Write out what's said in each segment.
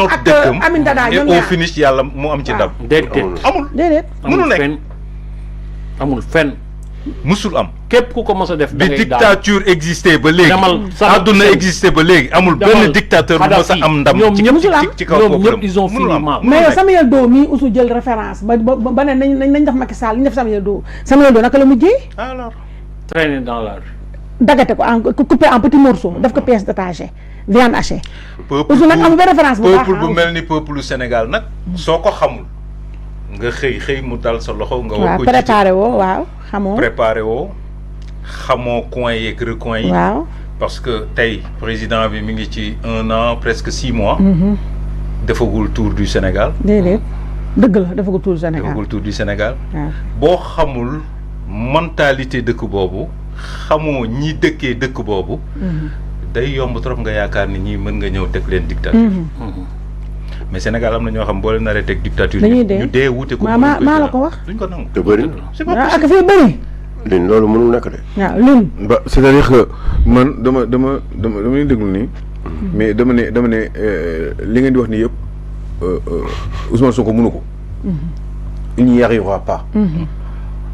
noot ak dëkkam Amin Dada et ñoom au ñaar finish yàlla mu am ci ndam. déedéet amul déedéet mënu nekk fenn amul fenn musul am. képp ku ko mos a def da bi ngay daal dictature existé ba léegi. demal sax àdduna existé ba léegi amul benn dictateur bu mos a am ndam. ñoom ñëpp ci kaw ñoom peuple ñëpp ils ont fini mal. mais yow Samuel Doe mii usu jël référence ba ne nañ def Macky Sall ñu def Samuel Doe naka la mujjee alors traîner dans la rue. dagate ko coupé en petits morceaux def ko pièce détachée viande hachée peuple usu nag amul benn référence bu baax peuple bu mel ni peuple Sénégal nag soo ko xamul nga xëy mu dal sa loxo nga war ko jiite préparé woo waaw xamoo préparé woo xamoo coin yeeg recoin yi waaw parce que tey président bi mi ngi ci 1 an presque 6 mois defagul tour du Sénégal déedéet dëgg la dafa ko tour Sénégal defagul tour du Sénégal waaw boo xamul mentalité dëkk boobu xamoo ñi dëkkee dëkk boobu day yomb trop nga yaakaar ni ñi mën nga ñëw teg leen dictature mais Sénégal am na ñoo xam boo leen naree teg dictature dañuy dee ñu dee wute ko maa la ko wax duñ ko nangu te bëri c'est pas ak possible fii bëri liñ loolu mënul nekk de. waaw lun ba c'est-à-dire que man dama leen déglu nii mais dama ne li ngeen di wax nii yëpp Ousmane Sonko mënu ko il n'y arrivera pas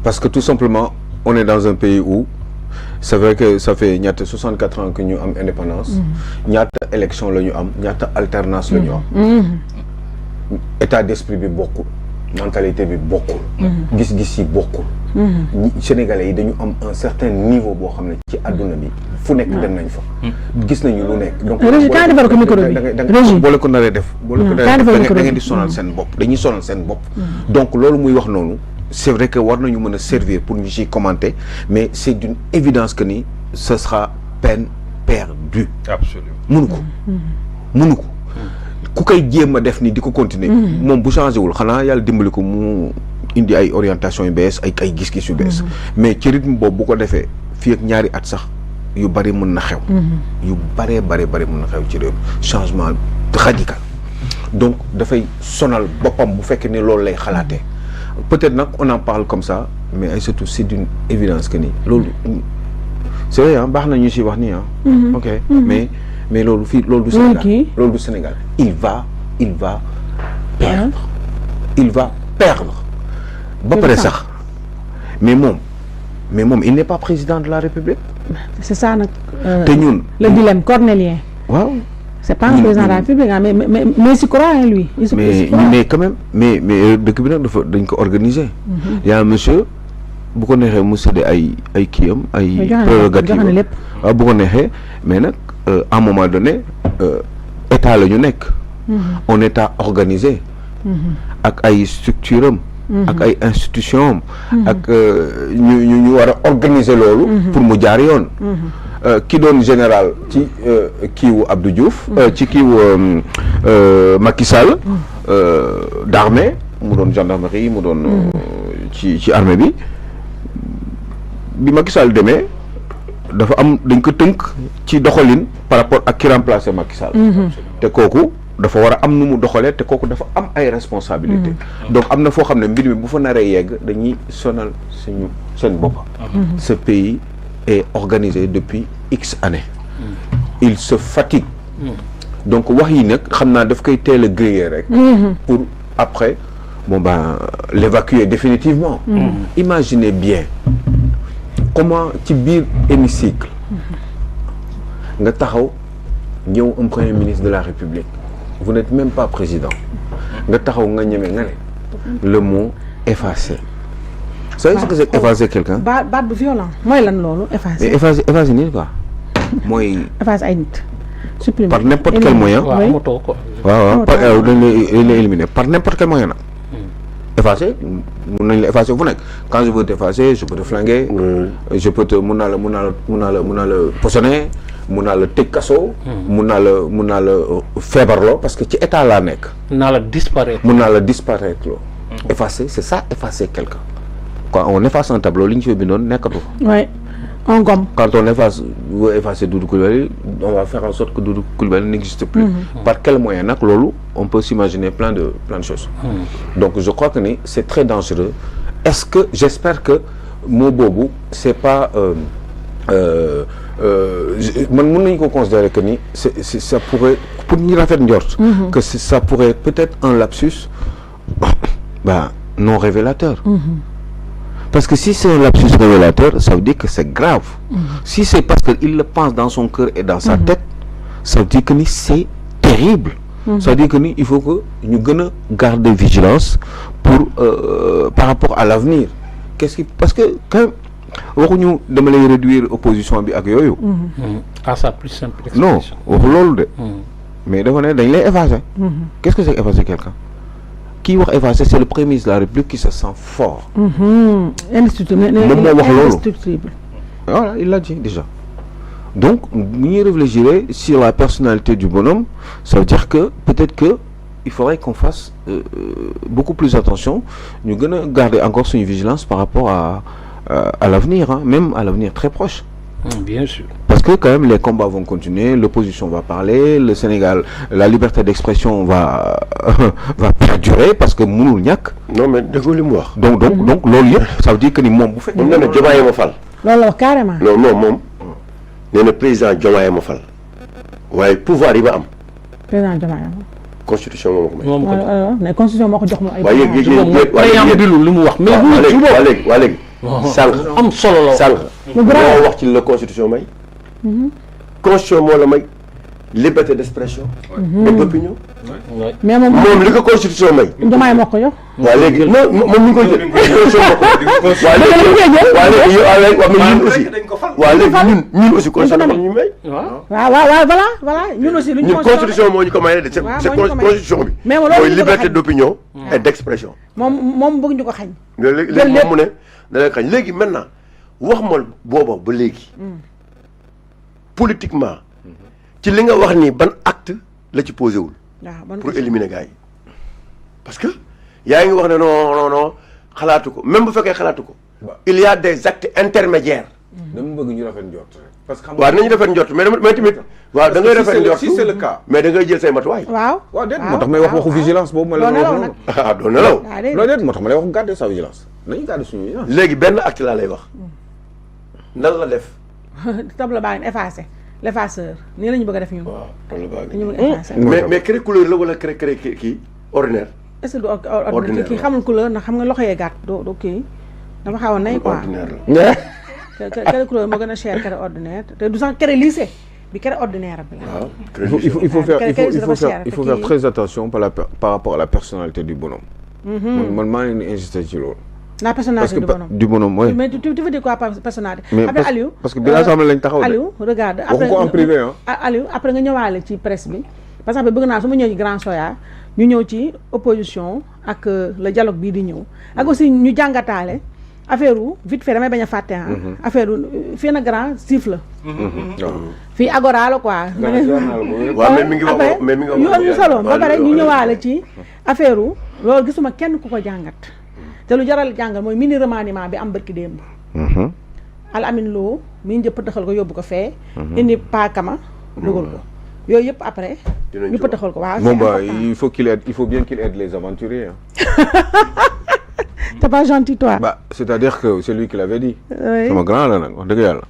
parce que tout simplement on est dans un pays où c'est vrai que ça fait ñaata 64 ans que ñu am indépendance ñaata élection la ñu am ñaata alternance la ñu am état d'esprit bi bokkul mentalité bi bokkul gis-gis yi bokkul Sénégalais yi dañu am un certain niveau boo xam ne ci àdduna bi fu nekk dem nañ fa gis nañu lu nekk donc Régis kaa defar ko micro bi Régis boo leen ko naree def boo leen ko naree def da ngeen di sonal seen bopp dañuy sonal seen bopp donc loolu muy wax noonu c'est vrai que war nañu mën a servir pour ñu ciy commenter mais c'est d'une évidence que ni ce sera peine perdue absolument mënu ko ku koy jéem a def ni di ko continuer moom bu changé wul xanaa yàlla dimbali ko mu indi ay orientation yu bees ay gis-gis yu bees mais ci rythme boobu bu ko defee fii ak ñaari at sax yu bari mën na xew yu bari mën na xew ci réew changement radical donc dafay sonal boppam bu fekkee ne loolu lay xalaatee peut-être nag on en parle comme ça mais ay surtout c'est d'une évidence que ni loolu c'est vrai ah baax na ñu si wax nii ah ok mais loolu fii loolu du Sénégal loolu du Sénégal il va perdre ba pare sax mais moom il n'est pas président de la République c'est ça nag te ñun le dilemme cornélien waaw c'est pas un président de la République mais si croit hein lui mais quand même mais dëkk bi nag dafa dañ ko organiser y a un monsieur bu ko neexee mu séddee ay kiyam ay prérogatives waaw bu ko neexee mais nag à un moment donné état la ñu nekk on état organisé ak ay structure am ak ay institution am ak ñu war a organiser loolu pour mu jaar yoon ki doon général ci kiiwu Abdou Diouf ci kiiwu Macky Sall d'armée mu doon gendarmerie mu doon ci armée bi Macky Sall demee dafa am dañ ko tënk ci doxalin par rapport ak ki remplacer Macky Sall te kooku dafa war a am nu mu doxalee te kooku dafa am ay responsabilités donc am na foo xam ne mbir mi bu fa naree yegg dañuy sonal seen bopp ce pays est organisé depuis X années il se fatigue donc wax yi nag xam naa daf koy teel a griller rek pour après l'évacuer définitivement imaginez bien comment ci biir hémicycle nga taxaw ñëw un premier ministre de la République vous n'êtes même pas président nga taxaw nga ñeme nga ne le mot effacer. Vous savez ce que c'est effacer quelqu'un? baat bu violent mooy lan loolu effacer. mais effacer nit quoi mooy. effacer ay nit. supprimer par n'importe quel moyen. waaw dañ lay éliminer par n'importe quel moyen nag. effacer mun nañ la effacer fu nekk quand je veux t'effacer je peux te flinguer. je peux te mun naa la poissonner. mun naa la tëj kaso. mun naa la feebarloo parce que ci état laa nekk. mun naa la disparaître loo. effacer c'est ça effacer quelqu'un. quand on efface un tableau li ñu fi bindoon nekkatu. oui on gomme. quand on veut effacer Doudou Coulibaly on va faire en sorte que Doudou Coulibaly n'existe plus. par quel moyen nag loolu on peut s'imaginer plein de choses. donc je crois que ni c'est très dangereux est-ce que j'espère que mot boobu c'est pas. man mën nañu ko considérer que ni ça pourrait pour ñu rafet njort que ça pourrait peut-être un lapsus non révélateur. Parce que si c'est un lapsus révélateur, ça veut dire que c'est grave. Si c'est parce qu'il le pense dans son cœur et dans sa tête, ça veut dire que c'est terrible. Ça veut dire que il faut que nous garder vigilance pour par rapport à l'avenir. Parce que quand nous devons réduire l'opposition à sa plus simple non, expression. mais devons effacer. Qu'est-ce que c'est effacer quelqu'un? Qui va effacer? C'est le Premier ministre de la République qui se sent fort. Indestructible. Voilà, il l'a dit déjà. Donc, nous réfléchirons sur la personnalité du bonhomme. Ça veut dire que peut-être que il faudrait qu'on fasse beaucoup plus attention. Nous devons garder encore une vigilance par rapport à l'avenir, hein, même à l'avenir très proche. Bien sûr. Parce que quand même les combats vont continuer, l'opposition va parler, le Sénégal, la liberté d'expression va perdurer parce que mënul ñak. Non mais de li mu wax. Donc loolu yëpp ça veut dire que ni moom bu fekk. moom nee na Diomaye ma fal. loolu la wax carrément. non moom nee na président Diomaye ma fal waaye pouvoir yi ma am. président Diomaye. constitution moo ko may. mais constitution moo ko jox mu ay. waaye yéeg lu mu wax mais waa léegi sànq am solo la sànq moo wax ci la constitution may constitution moo la may liberté d'expression et d'opinion mais moom li ko constitution may Diomaye moo ko jox waa léegi non moom mi ngi koy jël waa léegi ñun aussi constitution moo ñu may waaw voilà ñun aussi luñu constitution moo ñu ko may de c'est constitution bi mooy liberté d'opinion et d'expression moom bëgg ñu ko xañ léegi moom mu ne da lay xañ léegi maintenant wax ma booba ba léegi politiquement ci li nga wax ni ban acte la ci posé wul pour éliminer gars yi parce que yaa ngi wax ne non xalaatu ko même bu fekkee xalaatu ko il y a des actes intermédiaires dama bëgg ñu rafet njort rek parce que waaw nañu rafet njort mais tamit waaw da ngay rafet njort si c'est le cas mais da ngay jël say matuwaay waaw déet moo tax may waxu vigilance boobu ma la wax doo nelaw loolu déet moo tax ma lay wax garder sa vigilance nañu garder suñu vigilance léegi benn acte laa lay wax nan la def tableau baa ngi effacé l'effaceur nii la ñu bëgg a def ñun ñu bëgg effacer mais créer couleur la wala créer kii ordinaire est-ce que du ordinaire kii xamul couleur ndax xam nga loxo yee gàtt du kii dafa xaw a nay quoi ordinaire la créer couleur moo gën a cher créer ordinaire te du sax créer lycée bi créer ordinaire bi la il faut faire très attention par rapport à la personnalité du bonhomme man maa ngi insister ci loolu la personnalité du bonhomme oui. Mais tu veux dire quoi par personnalité? Mais après Aliou parce que bien ensemble lañ taxaw Aliou regarde après en privé hein. Aliou après nga ñëwaale ci presse bi parce que bëgg naa su ma ñëw ci Grand Soya ñu ñëw ci opposition ak le dialogue bii di ñëw ak aussi ñu jàngataale affaire vite fait damay bañ a fàtte affaire fii na grand siffle fii agora la quoi waaw mais mi ngi wax yoon ñu solo ba pare ñu ñëwaale ci affaire loolu gisuma kenn ku ko jàngat te lu jaral jàngal mooy mini remaniement bi am barki démb Al Amin Lo mi njëpp pëtaxal ko yóbbu ko fee indi paakama dugal ko yooyu yëpp après ñu pëtaxal ko waaw bon bah il faut bien qu'il aide les aventuriers t'es pas gentil toi bah c'est-à-dire que c'est lui qui l'avait dit sama grand la nag wax dëgg yàlla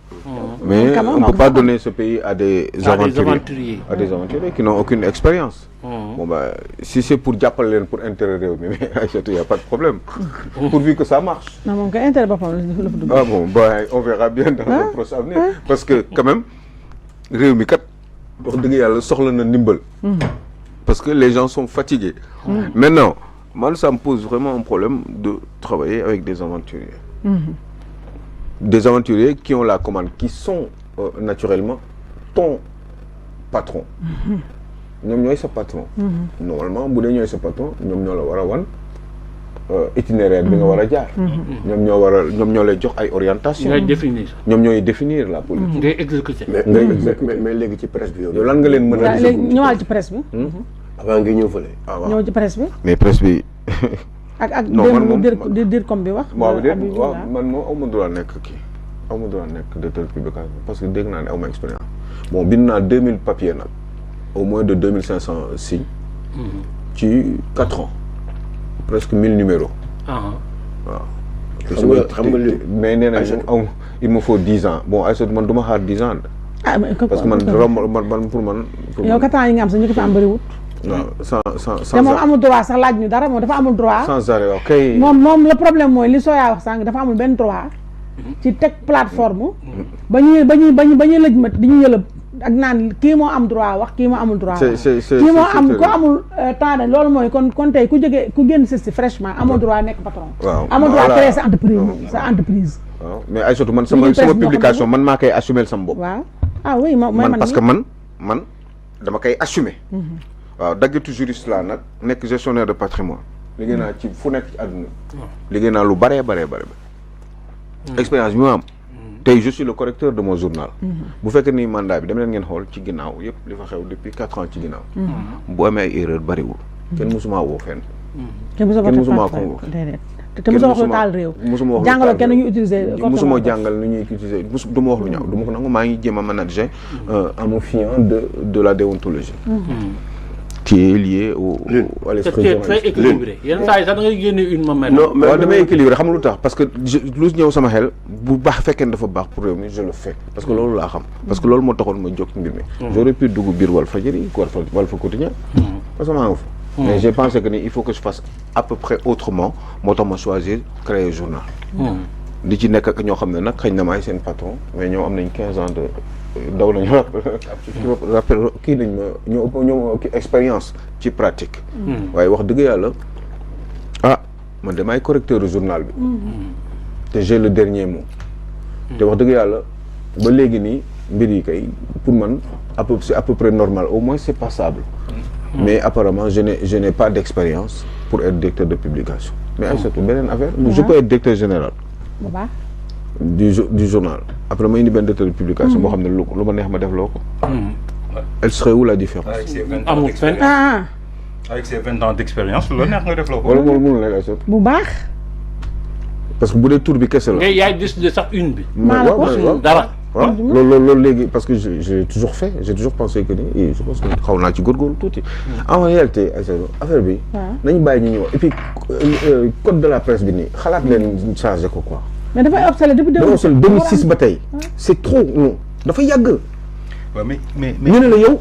mais on ne peut pas donner ce pays à des aventuriers qui n'ont aucune expérience. Bon bah si c'est pour jàppale leen pour intérêt réew mi mais il y a pas de problème pourvu que ça marche. non moom kay intérêt boppam la fa dugg. Ah bon bah on verra bien dans le proche avenir parce que quand même réew mi kat wax dëgg yàlla soxla na ndimbal. Parce que les gens sont fatigués. Maintenant man ça me pose vraiment un problème de travailler avec des aventuriers. Des aventuriers qui ont la commande, qui sont naturellement ton patron. Ñoom ñooy sa patron. Normalement bu dee ñooy sa patron ñoom ñoo la war a wan itinéraire bi nga war a jaar. ñoom ñoo lay jox ay orientation. ngay définir. ñoom ñooy définir la politique. ngay exécuter. mais léegi ci presse bi yow lan nga leen mën a. léegi ñëwaal ci presse bi. avant nga ñëw fële. ñëw ci presse bi. mais presse bi. ak non man moom dir comme bi wax. waaw man moom aw ma droit nekk kii aw ma droit nekk directeur publication parce que dégg naa ne aw ma expérience bon bind naa 2000 papiers nag au moins de 2500 signes. ci 4 ans presque 1000 numéros. waaw. xam nga li mais nee nañ il me faut 10 ans bon ay man du ma xaar 10 ans. ah mais parce que man man pour man. yow 4 ans yi nga am sax ñu ko fi am bëriwut. non sans te moom amul droit sax laaj ñu dara moom dafa amul droit. sans arrêt ok. moom le problème mooy li Soya wax sànq dafa amul benn droit. ci teg plateforme. ba ñuy lëj mat di ñu yëlëb ak naan kii moo am droit wax kii moo amul droit wax. kii moo am ku amul temps de loolu mooy kon tey ku génn si fraîchement amoo droit nekk patron. waaw amoo droit créer sa entreprise waaw mais Aïssatou man sama publication man maa koy assumer sama bopp. waaw ah oui man parce que man dama koy assumer. waaw daggetu juriste laa nag nekk gestionnaire de patrimoine liggéey naa ci fu nekk ci àdduna liggéey naa lu bare expérience bi ma am tey je suis le correcteur de mon journal bu fekkee ni mandat bi dem leen ngeen xool ci ginnaaw yëpp li fa xew depuis 4 ans ci ginnaaw bu amee ay erreur bariwul kenn musuma woo fenn kenn musuma ko woo te mosoo wax lu taal réew musuma wax jàngaloo kenn ñu utiliser musuma jàngal nu ñuy utiliser du ma wax lu ñaaw du ma ko nangu maa ngi jéem a manager en me fiant de la déontologie qui est lié à l'esprit journalistique. C'est très équilibré. yenn saa yi sax da ngay génne une mamelle. non mais damay équilibré xam lu tax parce que lu ñëw sama xel bu baax fekkee dafa baax pour réew mi je le fais parce que loolu laa xam. parce que loolu moo taxoon ma jóg mbir mi. j'aurais pu dugg biir Walfadjri Walf Quotidien. parce que maa ngi fa. mais j'ai pensé que ni il faut que je fasse à peu près autrement moo tax ma choisir créer journal. di ci nekk ak ñoo xam ne nag xëy na maay seen patron mais ñoom am nañ 15 ans de. daw nañu rappel kii nañ ma ñoo expérience ci pratique waaye wax dëgg yàlla man damay correcteur journal bi te j'ai le dernier mot te wax dëgg yàlla ba léegi nii mbir yi kay pour man c'est à peu près normal au moins c'est passable mais apparemment je n'ai pas d'expérience pour être directeur de publication mais surtout beneen affaire je peux être directeur général du journal après ma indi benn directeur de publication boo xam ne lu ma neex ma def loo ko elle serait où la différence avec ses 20 ans d'expérience lu la neex nga def loo ko wala moom mënul nekk ay bu baax parce que bu dee tour bi kese la ngay yaay décidé sax une bi waaw dara waaw loolu léegi parce que j'ai toujours pensé que ni je pense que xaw naa ci góorgóorlu tuuti en réalité affaire bi nañu bàyyi ñu ñëw et puis code de la presse bi nii xalaat leen changé ko quoi mais dafay obsolète depuis 2006 ba tey c'est trop non dafa yàgg. waaw mais ñu ne la yow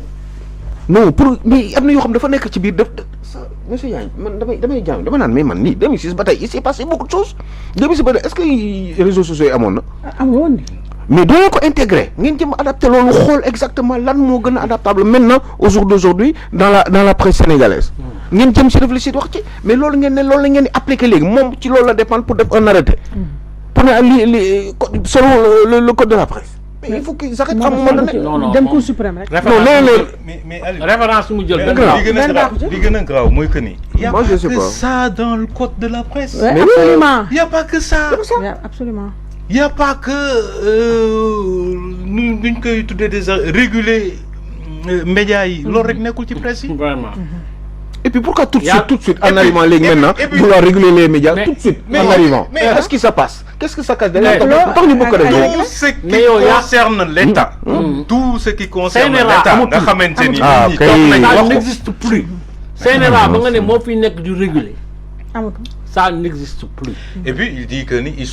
non pour mais am na yoo xam dafa nekk ci biir def monsieur Diagne man damay jàng dama naan mais man nii 2006 ba tey il s'est passé beaucoup de choses 2006 ba tey est-ce que réseaux sociaux yi amoon na. amul woon mais doo ko intégré ngeen jëm adapté loolu xool exactement lan moo gën a adaptable maintenant au jour d'aujourd'hui dans la presse sénégalaise. ngeen jëm si réfléchir wax ci mais loolu ngeen ne loolu la ngeen di appliqué léegi moom ci loolu la dépendre pour def un arrêté. pour ne selon le code de la presse. mais il faut qu'ils arrêtent à un moment donné. non dem Cour suprême rek. mais référence mu jël. li gën a graaw mooy que ni. y a Moi, pas je sais que pas. ça dans le code de la presse. Ouais, absolument. y a pas que ça. Absolument. y a pas que nuñ koy tuddee déjà réguler médias yi. loolu rek nekkul ci presse yi. vraiment. Et puis pourquoi tout de suite en puis- arrivant léegi maintenant et puis- vouloir réguler les médias mais- tout de suite mais- en arrivant mais- qu'est-ce qui se passe qu'est-ce que ça cache Mais- tax ñu bëgg ko def tout ce qui Mais yow yaa- concerne l'État. tout ce qui concerne CNRA l'État amatul. nga xamante ni. Ah, nit ñi kay. toog nañ ça wax ko. n'existe plus. CNRA ba nga ne moo fi nekk du réguler amatul. ça n'existe plus. Et puis il dit que ni